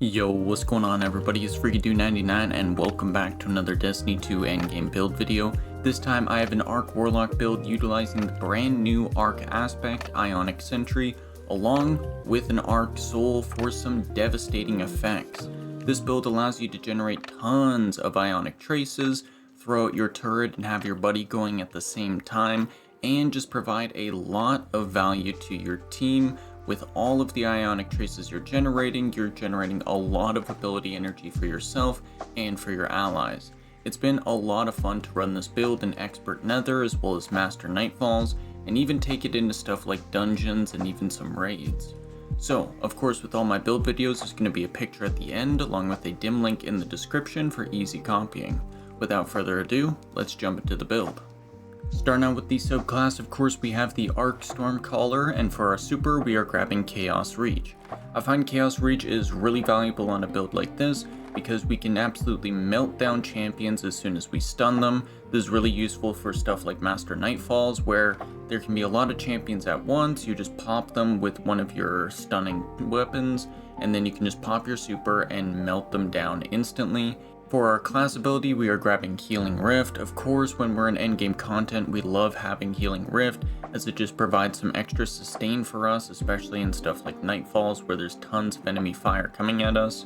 Yo, what's going on everybody, it's FreakyDude99 and welcome back to another Destiny 2 Endgame build video. This time I have an Arc Warlock build utilizing the brand new Arc aspect, Ionic Sentry, along with an Arc Soul for some devastating effects. This build allows you to generate tons of Ionic traces, throw out your turret and have your buddy going at the same time, and just provide a lot of value to your team. With all of the Ionic traces you're generating a lot of ability energy for yourself and for your allies. It's been a lot of fun to run this build in Expert Nether as well as Master Nightfalls, and even take it into stuff like dungeons and even some raids. So, of course, with all my build videos, there's going to be a picture at the end along with a dim link in the description for easy copying. Without further ado, let's jump into the build. Starting out with the subclass, of course, we have the Arc Stormcaller, and for our super, we are grabbing Chaos Reach. I find Chaos Reach is really valuable on a build like this, because we can absolutely melt down champions as soon as we stun them. This is really useful for stuff like Master Nightfalls, where there can be a lot of champions at once. You just pop them with one of your stunning weapons, and then you can just pop your super and melt them down instantly. For our class ability, we are grabbing Healing Rift. Of course, when we're in endgame content, we love having Healing Rift, as it just provides some extra sustain for us, especially in stuff like Nightfalls, where there's tons of enemy fire coming at us.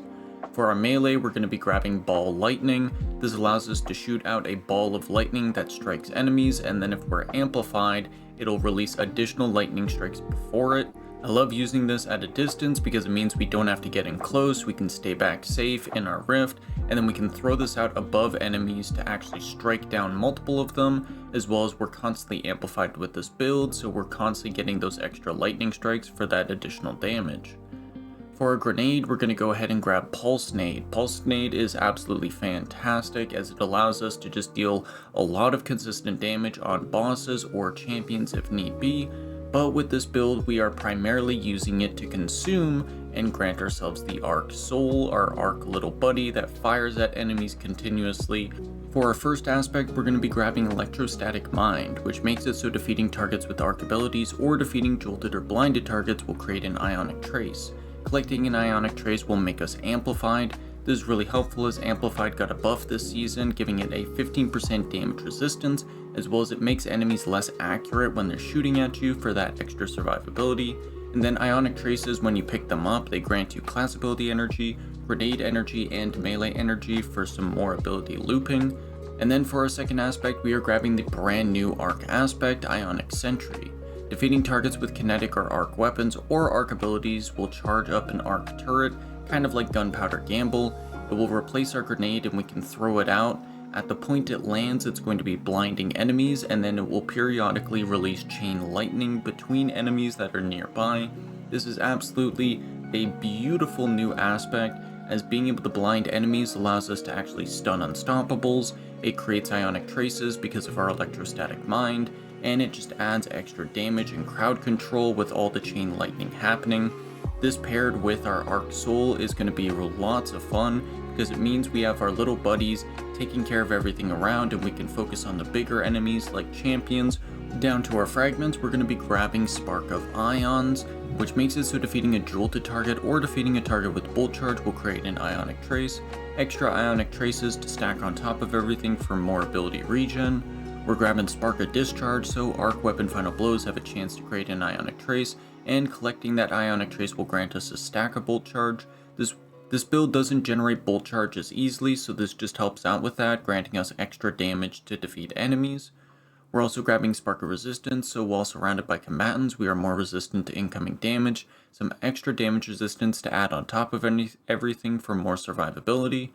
For our melee, we're going to be grabbing Ball Lightning. This allows us to shoot out a ball of lightning that strikes enemies, and then if we're amplified, it'll release additional lightning strikes before it. I love using this at a distance because it means we don't have to get in close, we can stay back safe in our rift, and then we can throw this out above enemies to actually strike down multiple of them, as well as we're constantly amplified with this build, so we're constantly getting those extra lightning strikes for that additional damage. For a grenade, we're going to go ahead and grab Pulse-Nade. Pulse-Nade is absolutely fantastic as it allows us to just deal a lot of consistent damage on bosses or champions if need be. But with this build, we are primarily using it to consume and grant ourselves the Arc Soul, our Arc little buddy that fires at enemies continuously. For our first aspect, we're going to be grabbing Electrostatic Mind, which makes it so defeating targets with Arc abilities or defeating jolted or blinded targets will create an Ionic Trace. Collecting an Ionic Trace will make us amplified. This is really helpful as Amplified got a buff this season, giving it a 15% damage resistance, as well as it makes enemies less accurate when they're shooting at you for that extra survivability. And then Ionic Traces, when you pick them up, they grant you class ability energy, grenade energy, and melee energy for some more ability looping. And then for our second aspect, we are grabbing the brand new Arc aspect, Ionic Sentry. Defeating targets with kinetic or arc weapons or arc abilities will charge up an arc turret, kind of like Gunpowder Gamble. It will replace our grenade and we can throw it out. At the point it lands, it's going to be blinding enemies, and then it will periodically release chain lightning between enemies that are nearby. This is absolutely a beautiful new aspect, as being able to blind enemies allows us to actually stun unstoppables. It creates Ionic Traces because of our Electrostatic Mind, and it just adds extra damage and crowd control with all the chain lightning happening. This paired with our Arc Soul is going to be lots of fun because it means we have our little buddies taking care of everything around, and we can focus on the bigger enemies like champions. Down to our fragments, we're going to be grabbing Spark of Ions, which makes it so defeating a jolted target or defeating a target with Bolt Charge will create an Ionic Trace. Extra Ionic Traces to stack on top of everything for more ability regen. We're grabbing Spark of Discharge, so Arc Weapon Final Blows have a chance to create an Ionic Trace, and collecting that Ionic Trace will grant us a stack of Bolt Charge. This build doesn't generate Bolt Charge as easily, so this just helps out with that, granting us extra damage to defeat enemies. We're also grabbing Spark of Resistance, so while surrounded by combatants, we are more resistant to incoming damage, some extra damage resistance to add on top of everything for more survivability.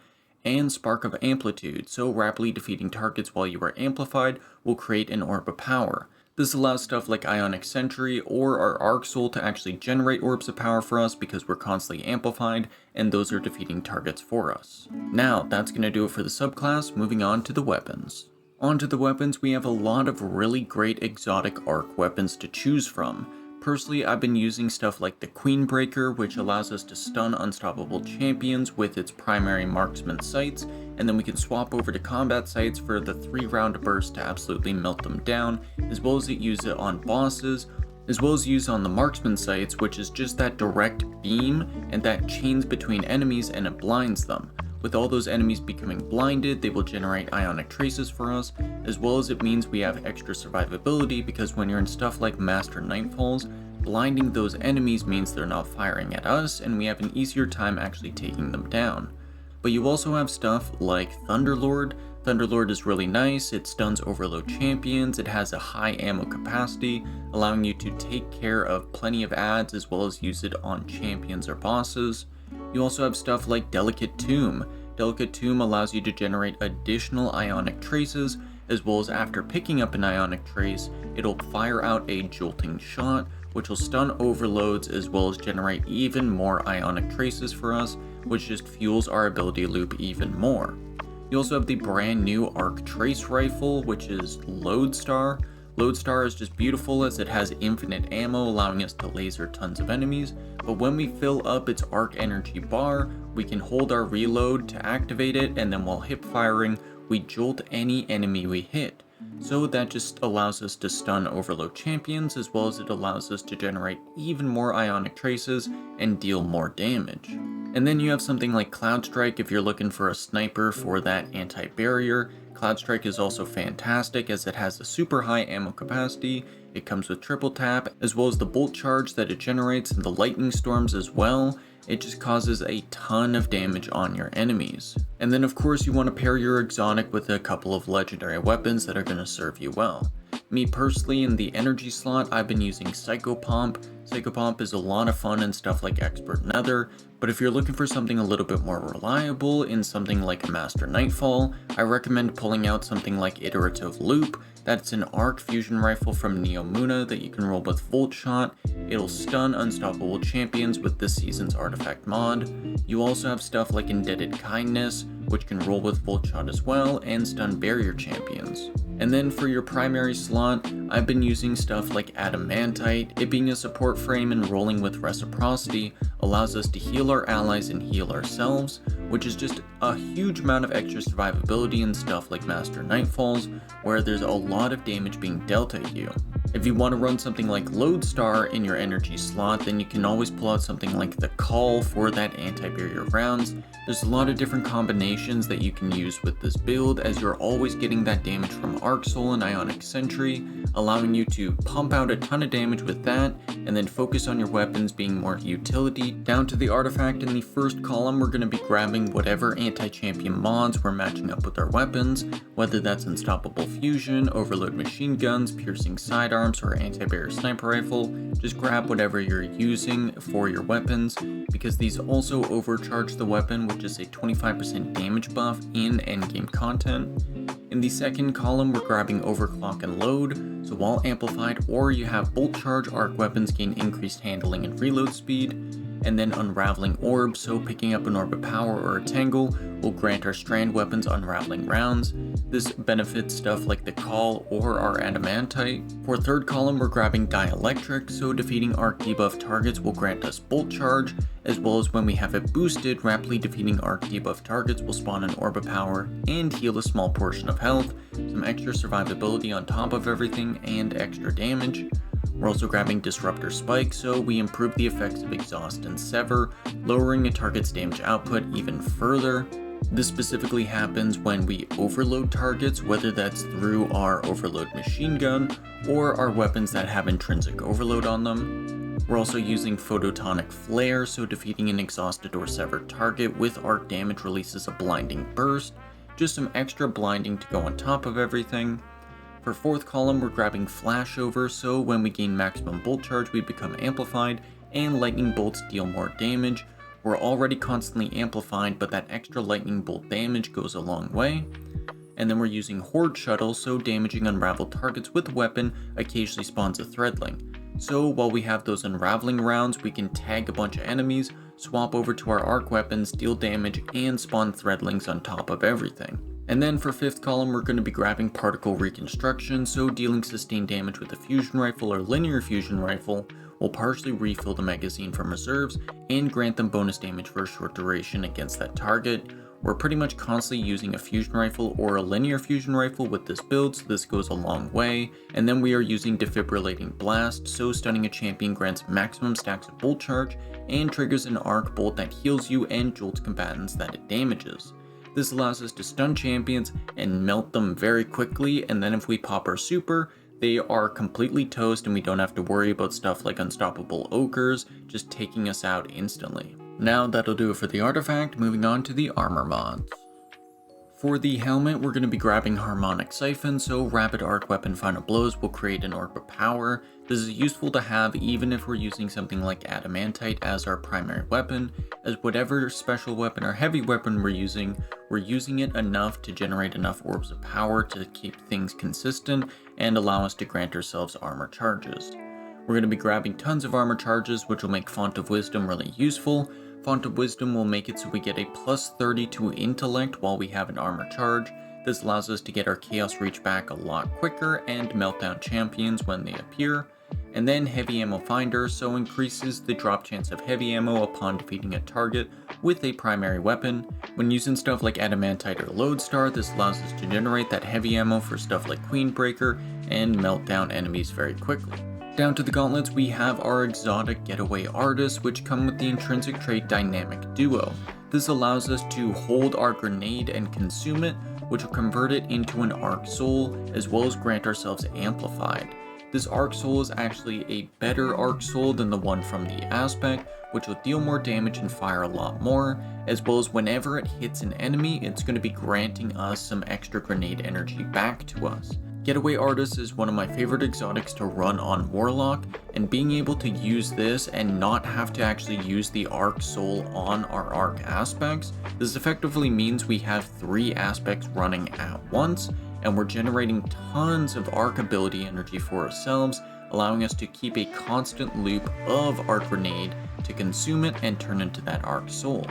And Spark of Amplitude, so rapidly defeating targets while you are amplified will create an Orb of Power. This allows stuff like Ionic Sentry or our Arc Soul to actually generate Orbs of Power for us because we're constantly amplified, and those are defeating targets for us. Now, that's going to do it for the subclass. Moving on to the weapons. Onto the weapons, we have a lot of really great exotic arc weapons to choose from. Personally, I've been using stuff like the Queen Breaker, which allows us to stun unstoppable champions with its primary marksman sights, and then we can swap over to combat sights for the 3-round burst to absolutely melt them down, as well as use it on bosses as well as use on the marksman sights, which is just that direct beam and that chains between enemies and it blinds them. With all those enemies becoming blinded, they will generate ionic traces for us, as well as it means we have extra survivability because when you're in stuff like Master Nightfalls, blinding those enemies means they're not firing at us and we have an easier time actually taking them down. But you also have stuff like Thunderlord. Thunderlord is really nice, it stuns overload champions, it has a high ammo capacity, allowing you to take care of plenty of adds as well as use it on champions or bosses. You also have stuff like Delicate Tomb. Delicate Tomb allows you to generate additional ionic traces, as well as after picking up an ionic trace, it'll fire out a jolting shot, which will stun overloads as well as generate even more ionic traces for us, which just fuels our ability loop even more. You also have the brand new Arc Trace Rifle, which is Lodestar. Lodestar is just beautiful as it has infinite ammo, allowing us to laser tons of enemies, but when we fill up its arc energy bar, we can hold our reload to activate it, and then while hip firing, we jolt any enemy we hit. So that just allows us to stun overload champions, as well as it allows us to generate even more ionic traces and deal more damage. And then you have something like Cloud Strike if you're looking for a sniper for that anti-barrier. Cloud Strike is also fantastic as it has a super high ammo capacity, it comes with triple tap, as well as the bolt charge that it generates and the lightning storms as well. It just causes a ton of damage on your enemies. And then of course you want to pair your exotic with a couple of legendary weapons that are going to serve you well. Me personally, in the energy slot, I've been using Psychopomp. Psychopomp is a lot of fun in stuff like Expert Nether, but if you're looking for something a little bit more reliable in something like Master Nightfall, I recommend pulling out something like Iterative Loop. That's an arc fusion rifle from Neomuna that you can roll with Volt Shot. It'll stun unstoppable champions with this season's artifact mod. You also have stuff like Indebted Kindness, which can roll with Volt Shot as well and stun barrier champions. And then for your primary slot, I've been using stuff like Adamantite. It being a support frame and rolling with Reciprocity allows us to heal our allies and heal ourselves, which is just a huge amount of extra survivability in stuff like Master Nightfalls, where there's a lot of damage being dealt at you. If you want to run something like Lodestar in your energy slot, then you can always pull out something like the Call for that anti-barrier rounds. There's a lot of different combinations that you can use with this build, as you're always getting that damage from Arc Soul and Ionic Sentry, allowing you to pump out a ton of damage with that, and then focus on your weapons being more utility. Down to the artifact in the first column, we're going to be grabbing whatever anti-champion mods we're matching up with our weapons, whether that's Unstoppable Fusion, Overload Machine Guns, Piercing Sidearms, or Anti-Barrier Sniper Rifle. Just grab whatever you're using for your weapons, because these also overcharge the weapon, which is a 25% damage buff in endgame content. In the second column, we're grabbing Overclock and Load, so while amplified or you have Bolt Charge, arc weapons gain increased handling and reload speed. And then Unraveling Orb, so picking up an Orb of Power or a Tangle will grant our strand weapons unraveling rounds. This benefits stuff like the Call or our Adamantite. For third column, we're grabbing Dielectric, so defeating arc debuff targets will grant us Bolt Charge, as well as when we have it boosted, rapidly defeating arc debuff targets will spawn an Orb of Power and heal a small portion of health, some extra survivability on top of everything, and extra damage. We're also grabbing Disruptor Spike, so we improve the effects of Exhaust and Sever, lowering a target's damage output even further. This specifically happens when we overload targets, whether that's through our Overload Machine Gun or our weapons that have intrinsic overload on them. We're also using Phototonic Flare, so defeating an exhausted or severed target with arc damage releases a blinding burst, just some extra blinding to go on top of everything. For fourth column, we're grabbing Flashover, so when we gain maximum bolt charge, we become amplified, and lightning bolts deal more damage. We're already constantly amplified, but that extra lightning bolt damage goes a long way. And then we're using Horde Shuttle, so damaging unraveled targets with a weapon occasionally spawns a Threadling. So while we have those unraveling rounds, we can tag a bunch of enemies, swap over to our arc weapons, deal damage, and spawn Threadlings on top of everything. And then for fifth column, we're going to be grabbing Particle Reconstruction, so dealing sustained damage with a fusion rifle or linear fusion rifle will partially refill the magazine from reserves and grant them bonus damage for a short duration against that target, we're pretty much constantly using a fusion rifle or a linear fusion rifle with this build, so this goes a long way. And then we are using defibrillating blast, so stunning a champion grants maximum stacks of bolt charge and triggers an arc bolt that heals you and jolts combatants that it damages. This allows us to stun champions and melt them very quickly, and then if we pop our super, they are completely toast and we don't have to worry about stuff like unstoppable ogres just taking us out instantly. Now that'll do it for the artifact, moving on to the armor mods. For the helmet, we're going to be grabbing Harmonic Siphon, so Rapid Arc Weapon Final Blows will create an orb of power. This is useful to have even if we're using something like Adamantite as our primary weapon, as whatever special weapon or heavy weapon we're using it enough to generate enough orbs of power to keep things consistent and allow us to grant ourselves armor charges. We're going to be grabbing tons of armor charges, which will make Font of Wisdom really useful. Font of Wisdom will make it so we get a plus 30 to intellect while we have an armor charge. This allows us to get our chaos reach back a lot quicker and melt down champions when they appear. And then heavy ammo finder, so increases the drop chance of heavy ammo upon defeating a target with a primary weapon. When using stuff like Adamantite or Lodestar, this allows us to generate that heavy ammo for stuff like Queenbreaker and melt down enemies very quickly. Down to the gauntlets, we have our exotic getaway artists, which come with the intrinsic trait Dynamic Duo. This allows us to hold our grenade and consume it, which will convert it into an Arc Soul, as well as grant ourselves Amplified. This Arc Soul is actually a better Arc Soul than the one from the aspect, which will deal more damage and fire a lot more, as well as whenever it hits an enemy, it's going to be granting us some extra grenade energy back to us. Getaway Artist is one of my favorite exotics to run on Warlock, and being able to use this and not have to actually use the Arc Soul on our Arc aspects, this effectively means we have 3 aspects running at once, and we're generating tons of Arc ability energy for ourselves, allowing us to keep a constant loop of Arc Grenade to consume it and turn into that Arc Soul.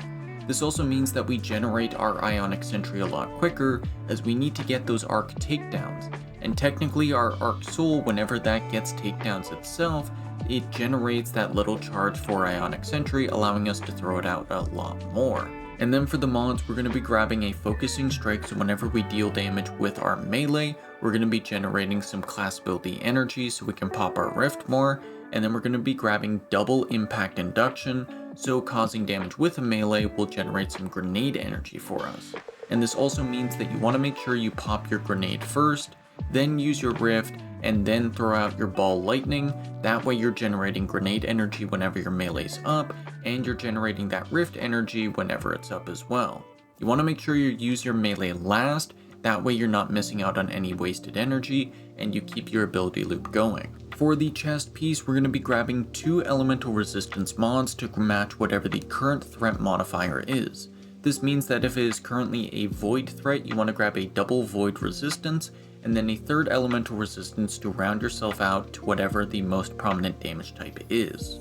This also means that we generate our Ionic Sentry a lot quicker, as we need to get those Arc takedowns. And technically our Arc Soul, whenever that gets takedowns itself, it generates that little charge for Ionic Sentry, allowing us to throw it out a lot more. And then for the mods, we're going to be grabbing a Focusing Strike, so whenever we deal damage with our melee, we're going to be generating some class ability energy so we can pop our Rift more. And then we're going to be grabbing Double Impact Induction, so causing damage with a melee will generate some grenade energy for us. And this also means that you want to make sure you pop your grenade first, then use your Rift, and then throw out your Ball Lightning. That way you're generating grenade energy whenever your melee's up, and you're generating that Rift energy whenever it's up as well. You want to make sure you use your melee last, that way you're not missing out on any wasted energy, and you keep your ability loop going. For the chest piece, we're going to be grabbing 2 elemental resistance mods to match whatever the current threat modifier is. This means that if it is currently a void threat, you want to grab a double void resistance, and then a 3rd elemental resistance to round yourself out to whatever the most prominent damage type is.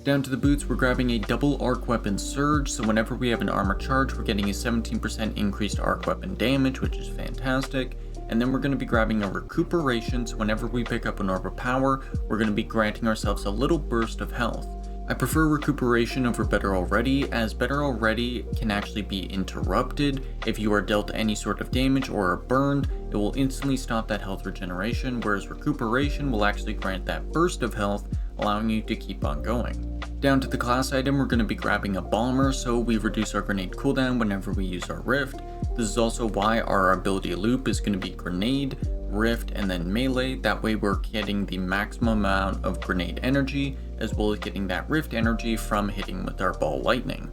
Down to the boots, we're grabbing a double arc weapon surge, so whenever we have an armor charge, we're getting a 17% increased arc weapon damage, which is fantastic. And then we're going to be grabbing a recuperation, so whenever we pick up an orb of power, we're going to be granting ourselves a little burst of health. I prefer recuperation over Better Already, as Better Already can actually be interrupted. If you are dealt any sort of damage or are burned, it will instantly stop that health regeneration, whereas recuperation will actually grant that burst of health, allowing you to keep on going. Down to the class item, we're going to be grabbing a bomber, so we reduce our grenade cooldown whenever we use our Rift. This is also why our ability loop is going to be grenade, Rift, and then melee. That way we're getting the maximum amount of grenade energy, as well as getting that Rift energy from hitting with our Ball Lightning.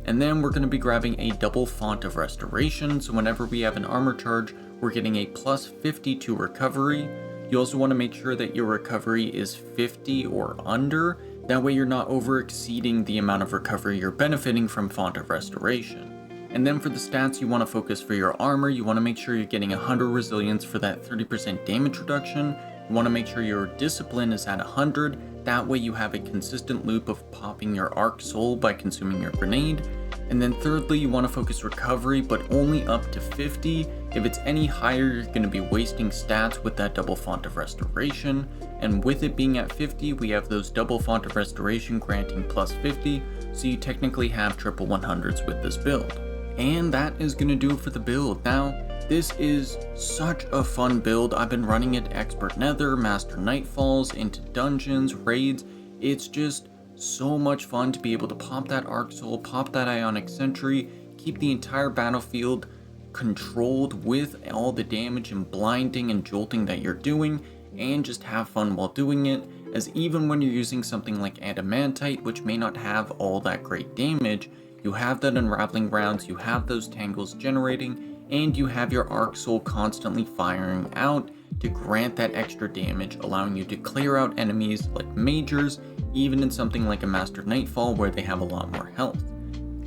And then we're going to be grabbing a double Font of Restoration, so whenever we have an armor charge, we're getting a plus 50 to recovery. You also want to make sure that your recovery is 50 or under, that way you're not over exceeding the amount of recovery you're benefiting from Font of Restoration. And then for the stats you want to focus for your armor, you want to make sure you're getting 100 resilience for that 30% damage reduction. You want to make sure your discipline is at 100, that way you have a consistent loop of popping your Arc Soul by consuming your grenade. And then thirdly, you want to focus recovery, but only up to 50. If it's any higher, you're going to be wasting stats with that double Font of Restoration. And with it being at 50, we have those double Font of Restoration granting plus 50, so you technically have triple 100s with this build. And that is going to do it for the build. Now, this is such a fun build. I've been running it Expert Nether, Master Nightfalls, into dungeons, raids. It's just so much fun to be able to pop that Arc Soul, pop that Ionic Sentry, keep the entire battlefield controlled with all the damage and blinding and jolting that you're doing, and just have fun while doing it, as even when you're using something like Adamantite, which may not have all that great damage, you have that unraveling rounds, you have those tangles generating, and you have your Arc Soul constantly firing out to grant that extra damage, allowing you to clear out enemies like majors, even in something like a Master Nightfall where they have a lot more health.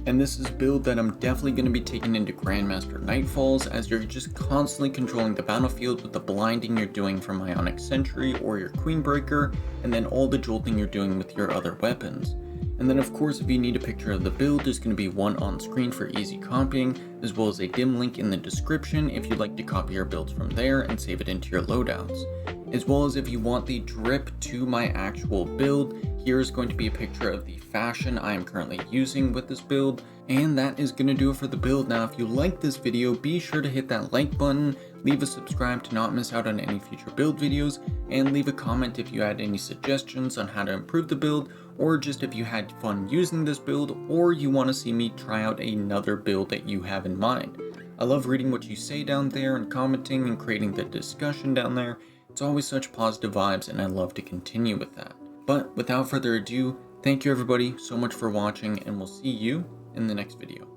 And this is a build that I'm definitely going to be taking into Grandmaster Nightfalls, as you're just constantly controlling the battlefield with the blinding you're doing from Ionic Sentry or your Queenbreaker, and then all the jolting you're doing with your other weapons. And then of course, if you need a picture of the build, there's going to be one on screen for easy copying, as well as a dim link in the description if you'd like to copy your builds from there and save it into your loadouts. As well as if you want the drip to my actual build, here's going to be a picture of the fashion I am currently using with this build. And that is going to do it for the build. Now, if you like this video, be sure to hit that like button, leave a subscribe to not miss out on any future build videos, and leave a comment if you had any suggestions on how to improve the build, or just if you had fun using this build, or you want to see me try out another build that you have in mind. I love reading what you say down there and commenting and creating the discussion down there. It's always such positive vibes, and I love to continue with that. But without further ado, thank you everybody so much for watching, and we'll see you in the next video.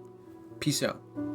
Peace out.